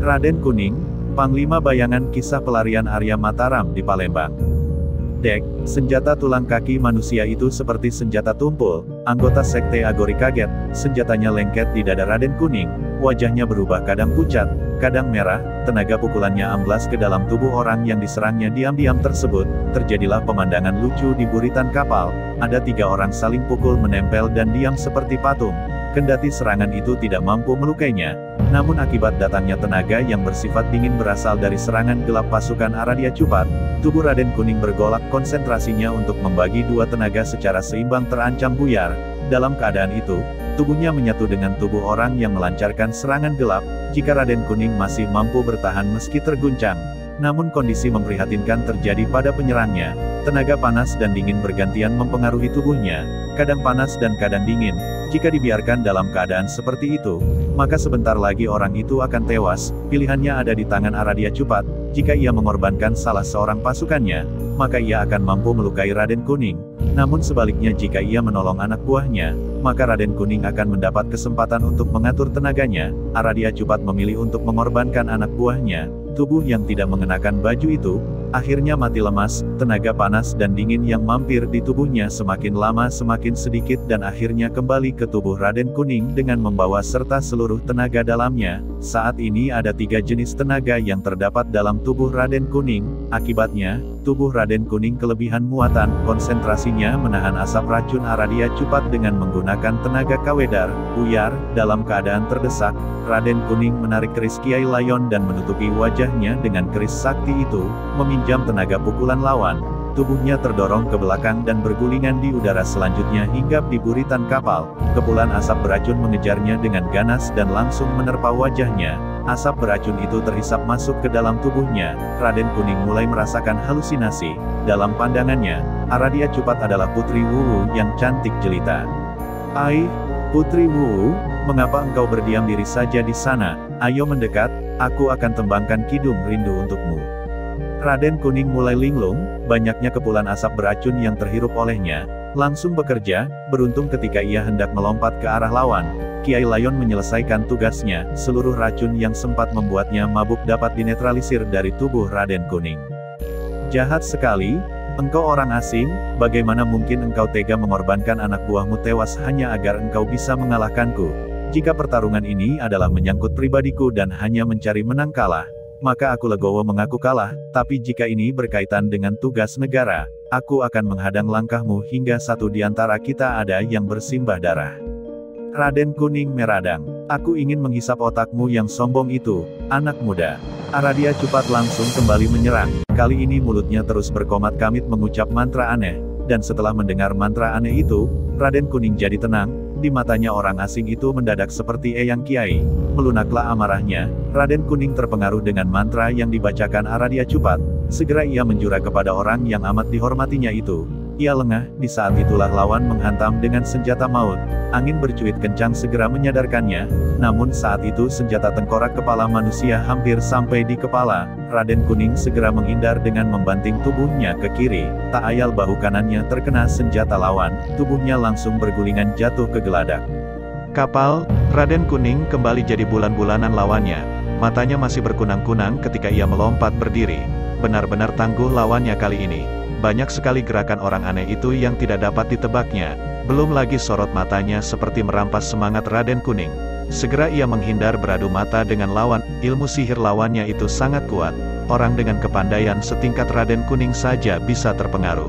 Raden Kuning, Panglima Bayangan Kisah Pelarian Arya Mataram di Palembang. Dek, senjata tulang kaki manusia itu seperti senjata tumpul. Anggota Sekte Agori kaget, senjatanya lengket di dada Raden Kuning, wajahnya berubah kadang pucat, kadang merah, tenaga pukulannya amblas ke dalam tubuh orang yang diserangnya diam-diam tersebut. Terjadilah pemandangan lucu di buritan kapal, ada 3 orang saling pukul menempel dan diam seperti patung. Kendati serangan itu tidak mampu melukainya, namun akibat datangnya tenaga yang bersifat dingin berasal dari serangan gelap pasukan Aradia Cupat, tubuh Raden Kuning bergolak, konsentrasinya untuk membagi 2 tenaga secara seimbang terancam buyar. Dalam keadaan itu, tubuhnya menyatu dengan tubuh orang yang melancarkan serangan gelap. Jika Raden Kuning masih mampu bertahan meski terguncang, namun kondisi memprihatinkan terjadi pada penyerangnya. Tenaga panas dan dingin bergantian mempengaruhi tubuhnya, kadang panas dan kadang dingin. Jika dibiarkan dalam keadaan seperti itu, maka sebentar lagi orang itu akan tewas. Pilihannya ada di tangan Aradia Cupat. Jika ia mengorbankan salah seorang pasukannya, maka ia akan mampu melukai Raden Kuning. Namun sebaliknya, jika ia menolong anak buahnya, maka Raden Kuning akan mendapat kesempatan untuk mengatur tenaganya. Aradia Cupat memilih untuk mengorbankan anak buahnya. Tubuh yang tidak mengenakan baju itu akhirnya mati lemas. Tenaga panas dan dingin yang mampir di tubuhnya semakin lama semakin sedikit dan akhirnya kembali ke tubuh Raden Kuning dengan membawa serta seluruh tenaga dalamnya. Saat ini ada 3 jenis tenaga yang terdapat dalam tubuh Raden Kuning. Akibatnya, tubuh Raden Kuning kelebihan muatan, konsentrasinya menahan asap racun Aradia Cupat dengan menggunakan tenaga kawedar, buyar. Dalam keadaan terdesak, Raden Kuning menarik keris Kiai Layon dan menutupi wajahnya dengan keris sakti itu, meminjam tenaga pukulan lawan. Tubuhnya terdorong ke belakang dan bergulingan di udara, selanjutnya hinggap di buritan kapal. Kepulan asap beracun mengejarnya dengan ganas dan langsung menerpa wajahnya. Asap beracun itu terhisap masuk ke dalam tubuhnya. Raden Kuning mulai merasakan halusinasi. Dalam pandangannya, Aradia Cupat adalah Putri Wuwu yang cantik jelita. "Ai, Putri Wuwu, mengapa engkau berdiam diri saja di sana? Ayo mendekat, aku akan tembangkan kidung rindu untukmu." Raden Kuning mulai linglung, banyaknya kepulan asap beracun yang terhirup olehnya langsung bekerja. Beruntung ketika ia hendak melompat ke arah lawan, Kiai Layon menyelesaikan tugasnya. Seluruh racun yang sempat membuatnya mabuk dapat dinetralisir dari tubuh Raden Kuning. "Jahat sekali, engkau orang asing, bagaimana mungkin engkau tega mengorbankan anak buahmu tewas hanya agar engkau bisa mengalahkanku? Jika pertarungan ini adalah menyangkut pribadiku dan hanya mencari menang kalah, maka aku legowo mengaku kalah, tapi jika ini berkaitan dengan tugas negara, aku akan menghadang langkahmu hingga satu di antara kita ada yang bersimbah darah." Raden Kuning meradang. "Aku ingin menghisap otakmu yang sombong itu, anak muda." Aradia Cupat langsung kembali menyerang. Kali ini mulutnya terus berkomat-kamit mengucap mantra aneh, dan setelah mendengar mantra aneh itu, Raden Kuning jadi tenang. Di matanya orang asing itu mendadak seperti Eyang Kiai. Melunaklah amarahnya. Raden Kuning terpengaruh dengan mantra yang dibacakan Aradia Cupat. Segera ia menjura kepada orang yang amat dihormatinya itu. Ia lengah. Di saat itulah lawan menghantam dengan senjata maut. Angin bercuit kencang segera menyadarkannya. Namun saat itu senjata tengkorak kepala manusia hampir sampai di kepala. Raden Kuning segera menghindar dengan membanting tubuhnya ke kiri. Tak ayal bahu kanannya terkena senjata lawan. Tubuhnya langsung bergulingan jatuh ke geladak kapal. Raden Kuning kembali jadi bulan-bulanan lawannya. Matanya masih berkunang-kunang ketika ia melompat berdiri. Benar-benar tangguh lawannya kali ini. Banyak sekali gerakan orang aneh itu yang tidak dapat ditebaknya. Belum lagi sorot matanya seperti merampas semangat Raden Kuning. Segera ia menghindar beradu mata dengan lawan. Ilmu sihir lawannya itu sangat kuat. Orang dengan kepandaian setingkat Raden Kuning saja bisa terpengaruh.